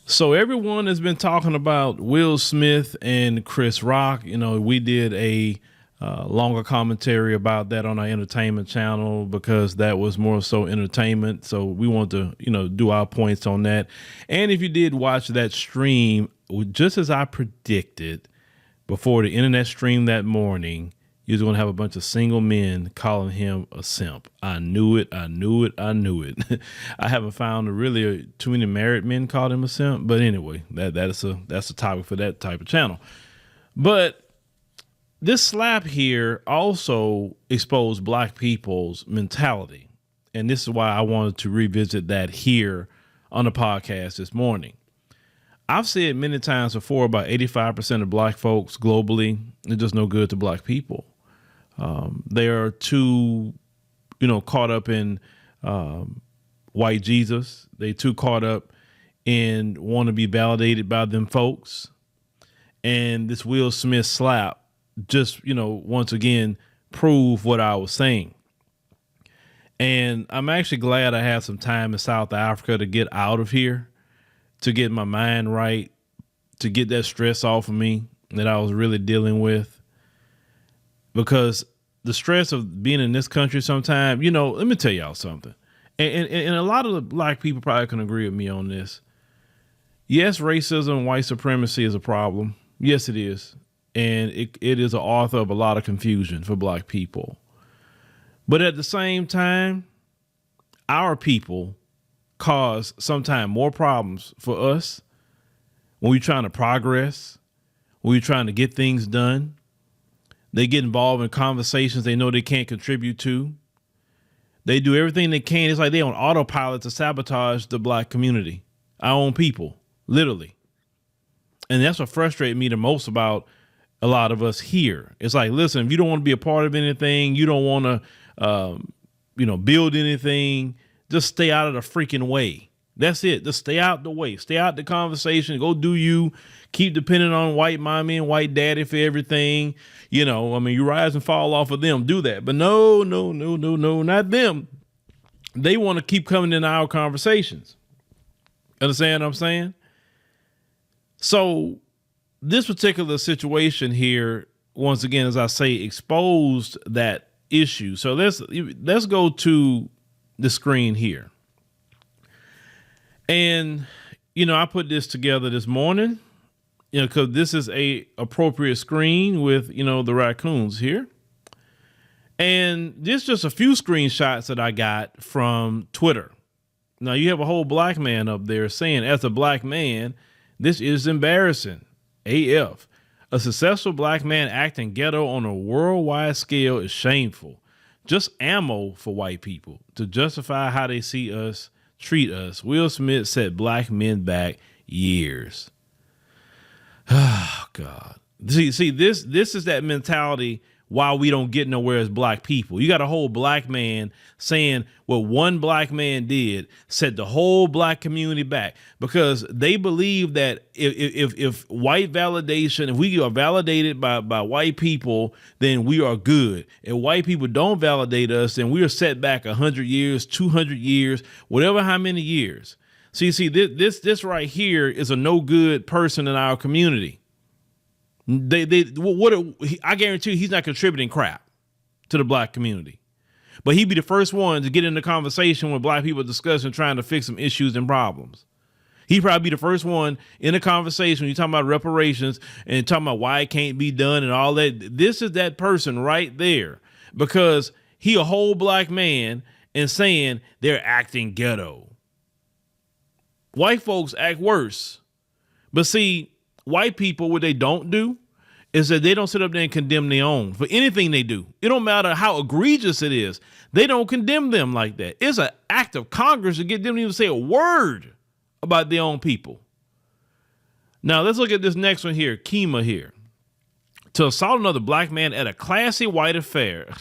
So everyone has been talking about Will Smith and Chris Rock. You know, we did a longer commentary about that on our entertainment channel because that was more so entertainment. So we want to, do our points on that. And if you did watch that stream, just as I predicted before the internet stream that morning, you're going to have a bunch of single men calling him a simp. I knew it. I haven't found really too many married men call him a simp. But anyway, that's a topic for that type of channel. But this slap here also exposed black people's mentality. And this is why I wanted to revisit that here on the podcast this morning. I've said many times before about 85% of black folks globally are just no good to black people. They are too, caught up in white Jesus. They too caught up in want to be validated by them folks. And this Will Smith slap just, once again, prove what I was saying. And I'm actually glad I had some time in South Africa to get out of here, to get my mind right, to get that stress off of me that I was really dealing with. Because the stress of being in this country sometimes, let me tell y'all something. And a lot of the black people probably can agree with me on this. Yes, racism and white supremacy is a problem. Yes, it is. And it is an author of a lot of confusion for black people. But at the same time, our people cause sometimes more problems for us when we're trying to progress, when we're trying to get things done. They get involved in conversations they know they can't contribute to. They do everything they can. It's like they're on autopilot to sabotage the black community, our own people, literally. And that's what frustrated me the most about a lot of us here. It's like, listen, if you don't want to be a part of anything, you don't want to, build anything, just stay out of the freaking way. That's it. Just stay out the way. Stay out the conversation. Go do you. Keep depending on white mommy and white daddy for everything. You rise and fall off of them. Do that. But no, not them. They want to keep coming in our conversations. Understand what I'm saying? So this particular situation here, once again, as I say, exposed that issue. So let's go to the screen here. And, I put this together this morning, because this is a appropriate screen with, the raccoons here. And this just a few screenshots that I got from Twitter. Now you have a whole black man up there saying, as a black man, this is embarrassing. AF. A successful black man acting ghetto on a worldwide scale is shameful. Just ammo for white people to justify how they see us, treat us. Will Smith set black men back years. Oh, God. See, this is that mentality why we don't get nowhere as black people. You got a whole black man saying what one black man did set the whole black community back, because they believe that if white validation, if we are validated by white people, then we are good. If white people don't validate us, then we are set back 100 years, 200 years, whatever, how many years. See, this right here is a no good person in our community. I guarantee you he's not contributing crap to the black community, but he'd be the first one to get in the conversation when black people discussing trying to fix some issues and problems. He'd probably be the first one in the conversation when you're talking about reparations and talking about why it can't be done and all that. This is that person right there, because he a whole black man and saying they're acting ghetto. White folks act worse. But see, white people, what they don't do is that they don't sit up there and condemn their own for anything they do. It don't matter how egregious it is. They don't condemn them like that. It's an act of Congress to get them to even say a word about their own people. Now let's look at this next one here. Kima here. To assault another black man at a classy white affair.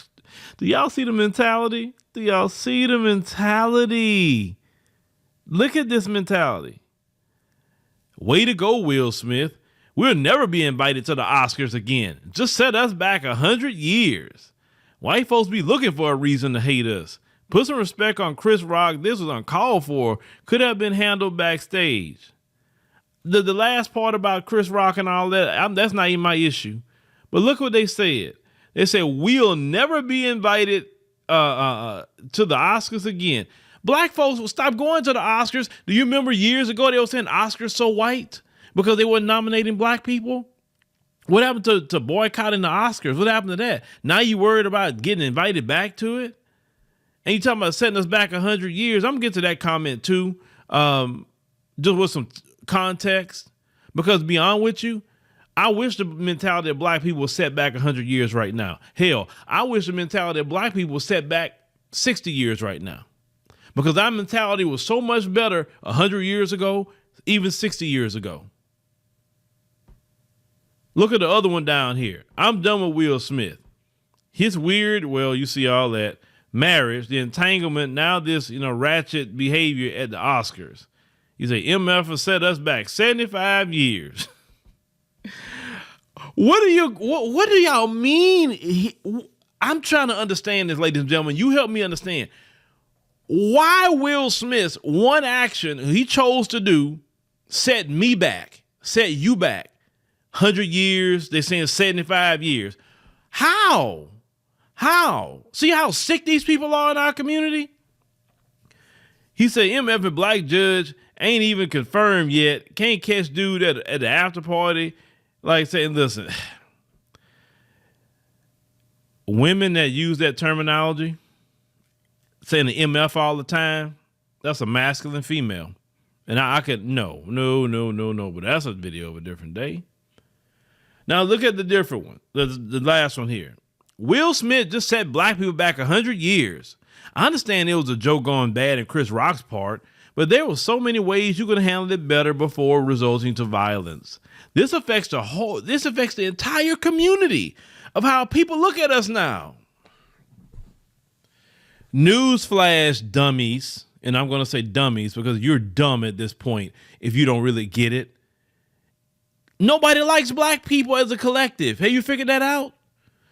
Do y'all see the mentality? Do y'all see the mentality? Look at this mentality. Way to go, Will Smith. We'll never be invited to the Oscars again. Just set us back 100 years. White folks be looking for a reason to hate us. Put some respect on Chris Rock. This was uncalled for. Could have been handled backstage. The last part about Chris Rock and all that, that's not even my issue. But look what they said. They said, we'll never be invited to the Oscars again. Black folks will stop going to the Oscars. Do you remember years ago they were saying Oscars so white because they weren't nominating black people? What happened to boycotting the Oscars? What happened to that? Now you worried about getting invited back to it? And you talking about setting us back 100 years. I'm going to get to that comment too, just with some context. Because to be honest with you, I wish the mentality of black people was set back 100 years right now. Hell, I wish the mentality of black people was set back 60 years right now. Because our mentality was so much better 100 years ago, even 60 years ago. Look at the other one down here. I'm done with Will Smith. His weird, well, you see all that, marriage, the entanglement, now this, ratchet behavior at the Oscars. You say, MF has set us back 75 years. What do y'all mean? I'm trying to understand this, ladies and gentlemen. You help me understand. Why Will Smith's one action he chose to do set me back, set you back 100 years? They're saying 75 years. How? See how sick these people are in our community? He said MF and black judge ain't even confirmed yet. Can't catch dude at the after party. Like saying, listen, women that use that terminology, saying the MF all the time, that's a masculine female. And I could, no, but that's a video of a different day. Now look at the different one, the last one here. Will Smith just set black people back 100 years. I understand it was a joke going bad in Chris Rock's part, but there were so many ways you could handle it better before resulting to violence. This affects the entire community of how people look at us now. Newsflash, dummies, and I'm going to say dummies because you're dumb at this point if you don't really get it. Nobody likes black people as a collective. Have you figured that out?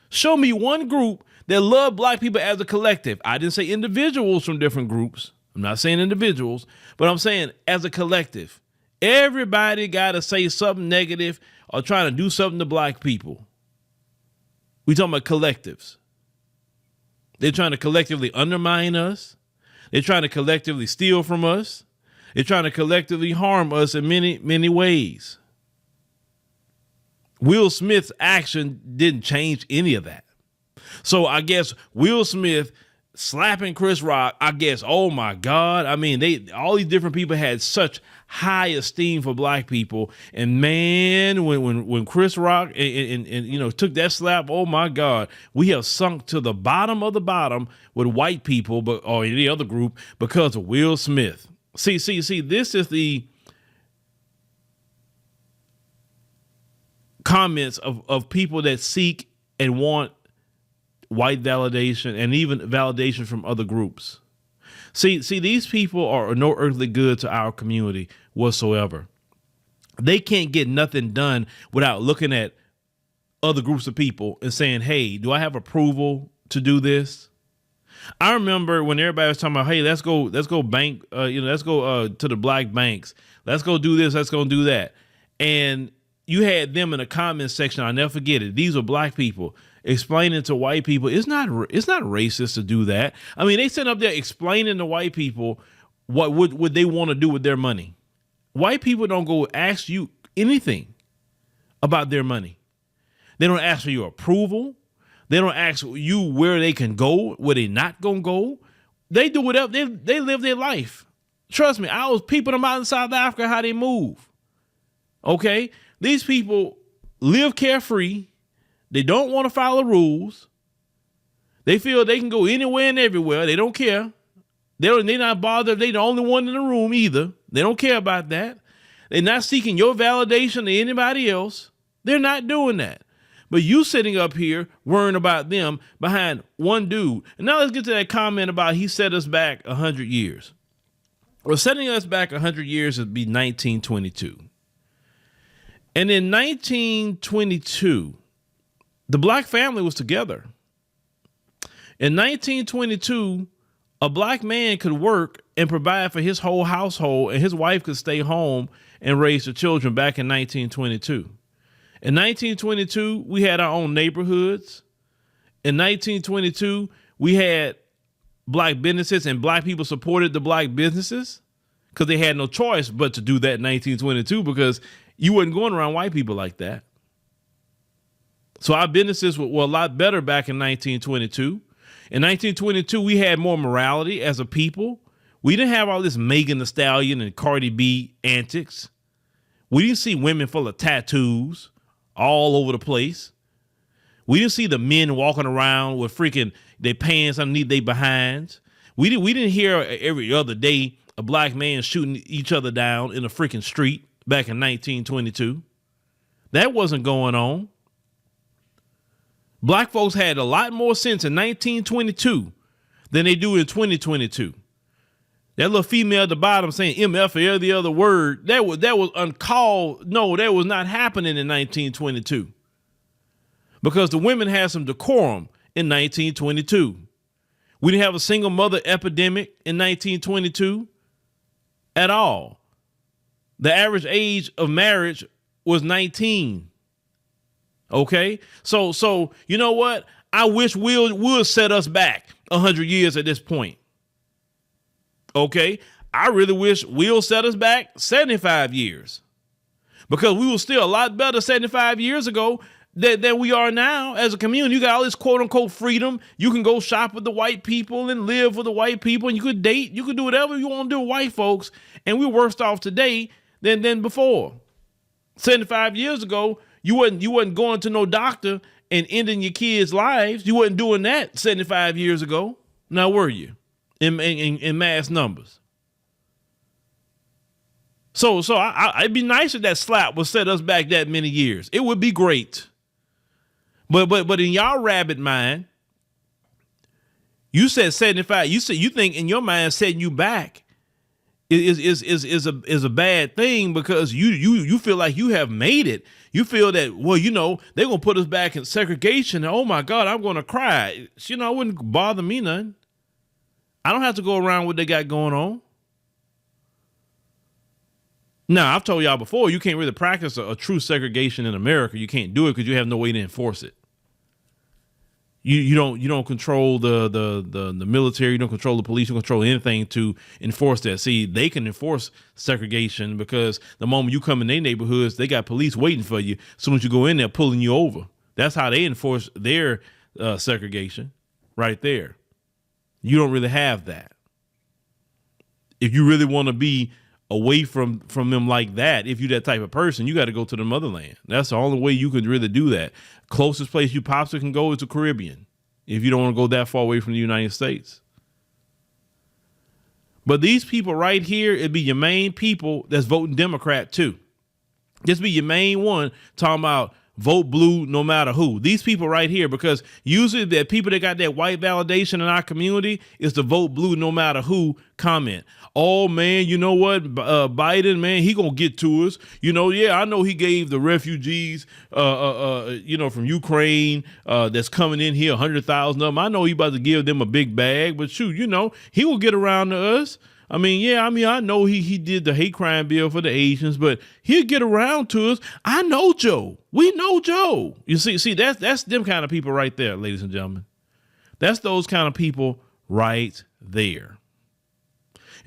Show me one group that love black people as a collective. I didn't say individuals from different groups. I'm not saying individuals, but I'm saying as a collective. Everybody got to say something negative or trying to do something to black people. We talking about collectives. They're trying to collectively undermine us. They're trying to collectively steal from us. They're trying to collectively harm us in many, many ways. Will Smith's action didn't change any of that. So I guess Will Smith slapping Chris Rock, I guess, oh my God. I mean, all these different people had such high esteem for black people. And man, when Chris Rock and took that slap, oh my God, we have sunk to the bottom of the bottom with white people, or any other group because of Will Smith. See, this is the comments of people that seek and want white validation and even validation from other groups. See, these people are no earthly good to our community whatsoever. They can't get nothing done without looking at other groups of people and saying, hey, do I have approval to do this? I remember when everybody was talking about, hey, let's go bank, let's go to the black banks. Let's go do this. Let's go do that. And you had them in the comment section. I'll never forget it. These were black people explaining to white people, it's not racist to do that. I mean, they sit up there explaining to white people what would they want to do with their money. White people don't go ask you anything about their money. They don't ask for your approval. They don't ask you where they can go, where they not gonna go. They do whatever. They live their life. Trust me, I was peeping them out in South Africa how they move. Okay? These people live carefree. They don't want to follow rules. They feel they can go anywhere and everywhere. They don't care. They're not bothered if they're the only one in the room either. They don't care about that. They're not seeking your validation to anybody else. They're not doing that. But you sitting up here worrying about them behind one dude. And now let's get to that comment about he set us back 100 years. Well, setting us back 100 years would be 1922. And in 1922, the black family was together. In 1922, a black man could work and provide for his whole household, and his wife could stay home and raise the children back in 1922. In 1922, we had our own neighborhoods. In 1922, we had black businesses, and black people supported the black businesses because they had no choice but to do that in 1922, because you wasn't going around white people like that. So our businesses were a lot better back in 1922. In 1922, we had more morality as a people. We didn't have all this Megan Thee Stallion and Cardi B antics. We didn't see women full of tattoos all over the place. We didn't see the men walking around with freaking their pants underneath their behinds. We didn't hear every other day a black man shooting each other down in a freaking street back in 1922. That wasn't going on. Black folks had a lot more sense in 1922 than they do in 2022. That little female at the bottom saying MF or every other word, that was uncalled. No, that was not happening in 1922. Because the women had some decorum in 1922. We didn't have a single mother epidemic in 1922 at all. The average age of marriage was 19. Okay, so you know what? I wish Will would set us back 100 years at this point. Okay, I really wish Will set us back 75 years, because we were still a lot better 75 years ago than we are now as a community. You got all this quote unquote freedom. You can go shop with the white people and live with the white people, and you could date. You could do whatever you want to do with white folks, and we're worse off today than before. 75 years ago, you wasn't going to no doctor and ending your kids' lives. You wasn't doing that 75 years ago. Now, were you in mass numbers? So it'd be nice if that slap would set us back that many years. It would be great. But in y'all rabbit mind, you said 75. You think in your mind setting you back is a bad thing, because you feel like you have made it. You feel that, well, they're gonna put us back in segregation. And, oh my God, I'm gonna cry. It wouldn't bother me none. I don't have to go around what they got going on. Now, I've told y'all before, you can't really practice a true segregation in America. You can't do it because you have no way to enforce it. You don't control the military, you don't control the police, you don't control anything to enforce that. See, they can enforce segregation because the moment you come in their neighborhoods, they got police waiting for you. As soon as you go in there, pulling you over. That's how they enforce their segregation right there. You don't really have that. If you really want to be away from them like that, if you're that type of person, you got to go to the motherland. That's the only way you could really do that. Closest place you possibly can go is the Caribbean, if you don't want to go that far away from the United States. But these people right here, it'd be your main people that's voting Democrat too. This be your main one talking about vote blue no matter who. These people right here, because usually the people that got that white validation in our community is the vote blue no matter who comment. Oh man, you know what? Biden, man, he gonna get to us. Yeah, I know he gave the refugees, from Ukraine, that's coming in here, 100,000 of them. I know he about to give them a big bag, but shoot, he will get around to us. I know he did the hate crime bill for the Asians, but he'll get around to us. I know Joe. We know Joe. You see, that's them kind of people right there, ladies and gentlemen. That's those kind of people right there.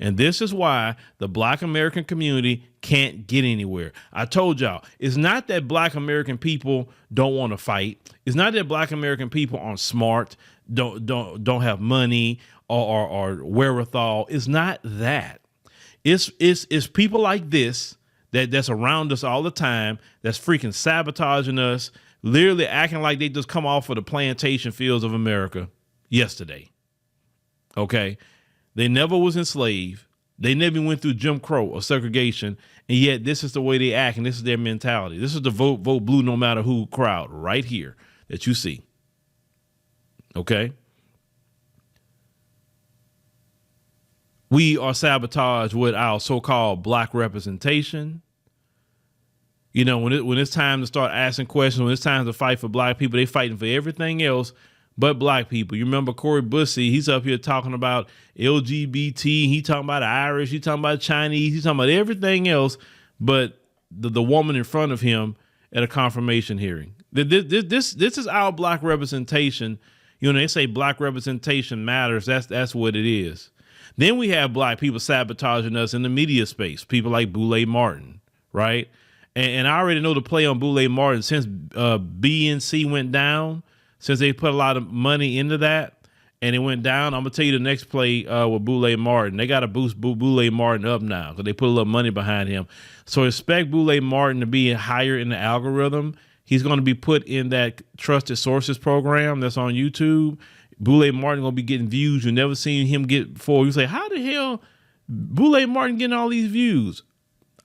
And this is why the Black American community can't get anywhere. I told y'all, it's not that Black American people don't want to fight. It's not that Black American people aren't smart, don't have money or wherewithal. It's not that. It's people like this that's around us all the time, that's freaking sabotaging us, literally acting like they just come off of the plantation fields of America yesterday. Okay? They never was enslaved. They never went through Jim Crow or segregation. And yet this is the way they act, and this is their mentality. This is the vote blue no matter who crowd right here that you see. Okay? We are sabotaged with our so-called Black representation. You know, when it's time to start asking questions, when it's time to fight for black people, they fighting for everything else but black people. You remember Corey Bussey, he's up here talking about LGBT, he talking about Irish, he talking about Chinese, he talking about everything else but the woman in front of him at a confirmation hearing. This is our black representation. You know, they say black representation matters. That's what it is. Then we have black people sabotaging us in the media space, people like Boulay Martin, right? And I already know the play on Boulay Martin since BNC went down, since they put a lot of money into that and it went down. I'm going to tell you the next play with Boulay Martin. They got to boost Boulay Martin up now because they put a little money behind him. So expect Boulay Martin to be higher in the algorithm. He's going to be put in that Trusted Sources program that's on YouTube. Boulay Martin going to be getting views you never seen him get before. You say, how the hell Boulay Martin getting all these views?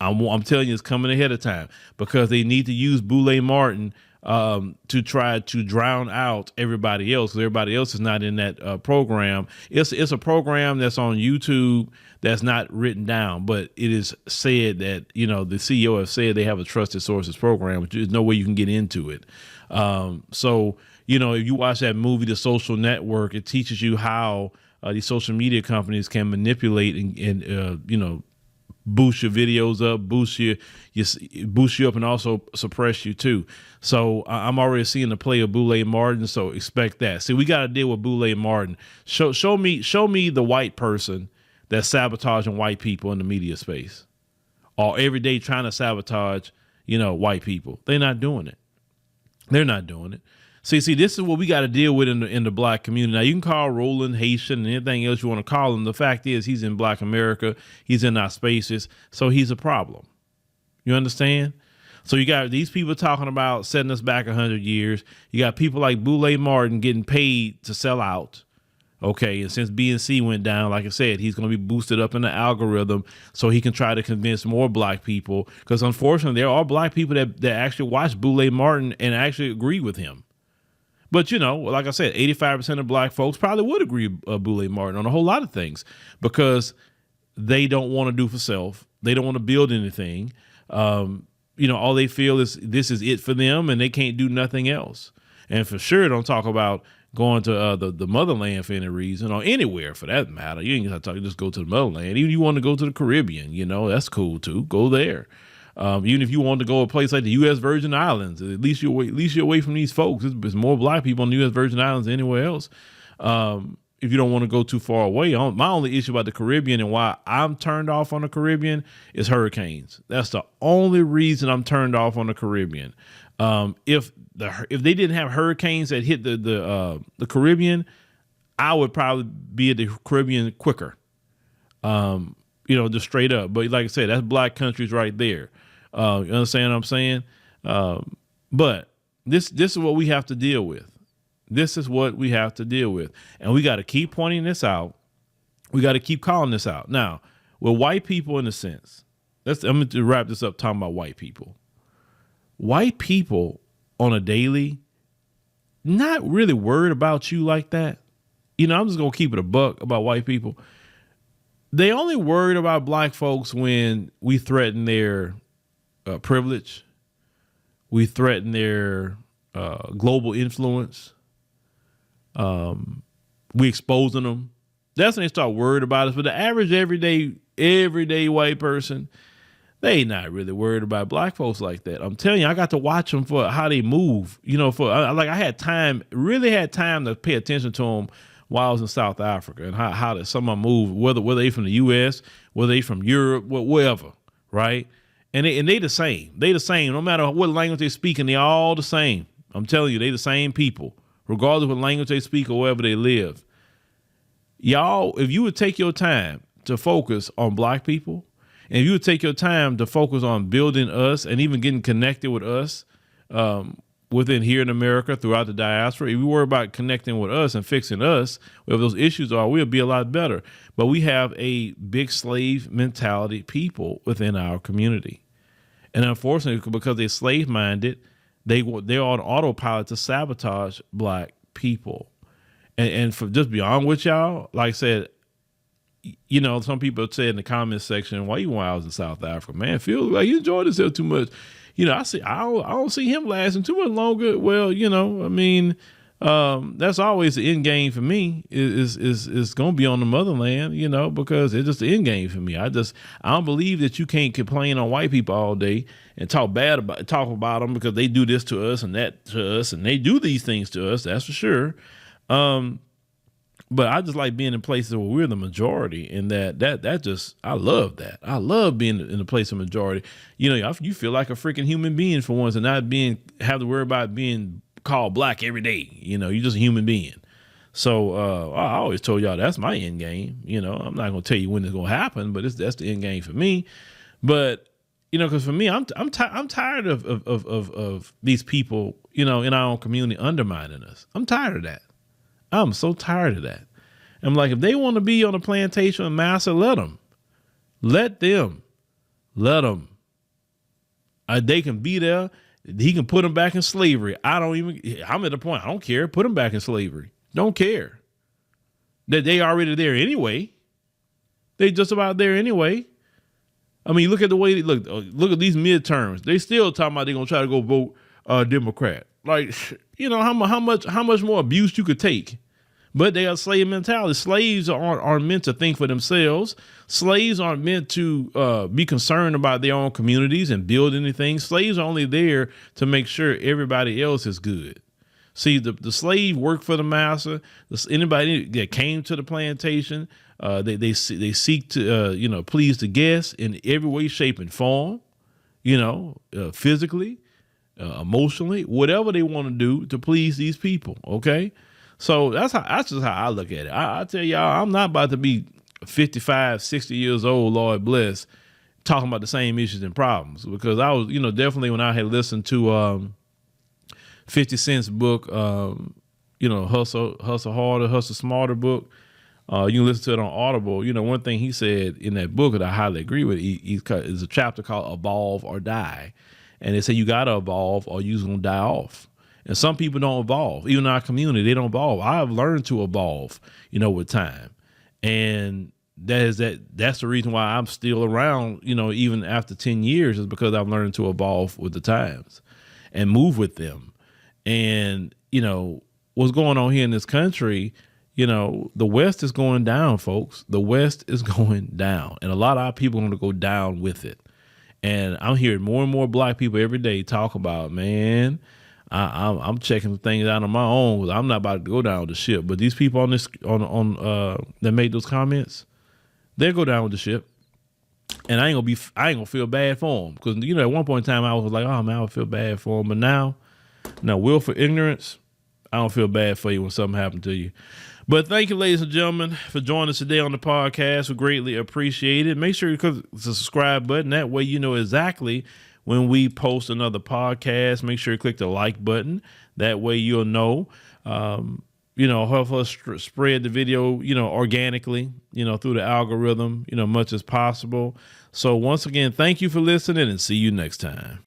I'm telling you, it's coming ahead of time because they need to use Boulay Martin to try to drown out everybody else, because everybody else is not in that program. It's a program that's on YouTube that's not written down, but it is said that, you know, the CEO has said they have a Trusted Sources program, which there's no way you can get into it. So, you know, if you watch that movie, The Social Network, it teaches you how these social media companies can manipulate and you know, boost your videos up, boost you up, and also suppress you too. So I'm already seeing the play of Boulay Martin. So expect that. See, we got to deal with Boulay Martin. Show me the white person that's sabotaging white people in the media space, or every day trying to sabotage, you know, white people. They're not doing it. They're not doing it. See, this is what we got to deal with in the black community. Now, you can call Roland Haitian and anything else you want to call him. The fact is, he's in Black America. He's in our spaces. So he's a problem. You understand? So you got these people talking about setting us back 100 years. You got people like Boulay Martin getting paid to sell out. Okay, and since BNC went down, like I said, he's going to be boosted up in the algorithm so he can try to convince more black people. Because unfortunately, there are black people that actually watch Boulay Martin and actually agree with him. But, you know, like I said, 85% of black folks probably would agree with Boulay Martin on a whole lot of things because they don't want to do for self. They don't want to build anything. You know, all they feel is this is it for them and they can't do nothing else. And for sure, don't talk about going to the motherland for any reason or anywhere for that matter. You ain't got to talk, just go to the motherland. Even if you want to go to the Caribbean, you know, that's cool too. Go there. Even if you want to go a place like the U.S. Virgin Islands, at least you're away from these folks. There's more black people on the U.S. Virgin Islands than anywhere else. If you don't want to go too far away, my only issue about the Caribbean and why I'm turned off on the Caribbean is hurricanes. That's the only reason I'm turned off on the Caribbean. If they didn't have hurricanes that hit the Caribbean, I would probably be at the Caribbean quicker. You know, just straight up. But like I said, that's black countries right there. You understand what I'm saying? But this is what we have to deal with. This is what we have to deal with. And we got to keep pointing this out. We got to keep calling this out. Now, with white people, in a sense, I'm going to wrap this up talking about white people. White people on a daily, not really worried about you like that. You know, I'm just going to keep it a buck about white people. They only worried about black folks when we threaten their privilege. We threaten their global influence. We exposing them. That's when they start worried about us. But the average everyday white person, they not really worried about black folks like that. I'm telling you, I got to watch them for how they move. You know, I had time to pay attention to them while I was in South Africa and how some of them move, whether they from the U.S., whether they from Europe, wherever, right? And they the same. They the same. No matter what language they speaking, they all the same. I'm telling you, they the same people, regardless of what language they speak or wherever they live. Y'all, if you would take your time to focus on black people, and if you would take your time to focus on building us and even getting connected with us within here in America, throughout the diaspora, if we worry about connecting with us and fixing us, whatever those issues are, we'll be a lot better. But we have a big slave mentality people within our community. And unfortunately, because they're slave minded, they're on autopilot to sabotage black people. And for just beyond with y'all, like I said, you know, some people say in the comments section, why you when I was in South Africa, man, feel like you enjoyed yourself too much. I don't see him lasting too much longer. Well, I mean, that's always the end game for me is going to be on the motherland, because it's just the end game for me. I don't believe that you can't complain on white people all day and talk about them because they do this to us and that to us, and they do these things to us. That's for sure. But I just like being in places where we're the majority, and I love that. I love being in a place of majority. You feel like a freaking human being for once, and not have to worry about being called black every day. You're just a human being. So I always told y'all that's my end game. I'm not gonna tell you when it's gonna happen, but that's the end game for me. But because for me, I'm tired of these people, in our own community undermining us. I'm tired of that. I'm so tired of that. I'm like, if they want to be on a plantation of massa, let them. Let them. They can be there. He can put them back in slavery. I'm at the point, I don't care. Put them back in slavery. Don't care. That they already there anyway. They just about there anyway. I mean, look at the way they look at these midterms. They still talking about they're going to try to go vote Democrat. Like, how much more abuse you could take. But they are slave mentality. Slaves aren't meant to think for themselves. Slaves aren't meant to be concerned about their own communities and build anything. Slaves are only there to make sure everybody else is good. See, the slave worked for the master. Anybody that came to the plantation, they seek to please the guests in every way, shape, and form. Physically, emotionally, whatever they want to do to please these people. Okay. So that's just how I look at it. I tell y'all, I'm not about to be 55, 60 years old, Lord bless, talking about the same issues and problems, because I was, definitely when I had listened to 50 Cent's book, Hustle Harder, Hustle Smarter book. You can listen to it on Audible. One thing he said in that book that I highly agree with, is a chapter called Evolve or Die. And they say you got to evolve or you're going to die off. And some people don't evolve. Even in our community, they don't evolve. I've learned to evolve, with time. And that's the reason why I'm still around, even after 10 years, is because I've learned to evolve with the times and move with them. And, what's going on here in this country, the West is going down, folks. The West is going down. And a lot of our people are going to go down with it. And I'm hearing more and more black people every day talk about, man, I'm checking things out on my own. I'm not about to go down with the ship. But these people that made those comments, they'll go down with the ship. And I ain't gonna feel bad for them. Because, at one point in time, I was like, oh man, I would feel bad for them. But now, willful ignorance, I don't feel bad for you when something happened to you. But thank you, ladies and gentlemen, for joining us today on the podcast. We greatly appreciate it. Make sure you click the subscribe button. That way you know exactly when we post another podcast. Make sure you click the like button. That way you'll know. Help us spread the video, organically, through the algorithm, much as possible. So once again, thank you for listening, and see you next time.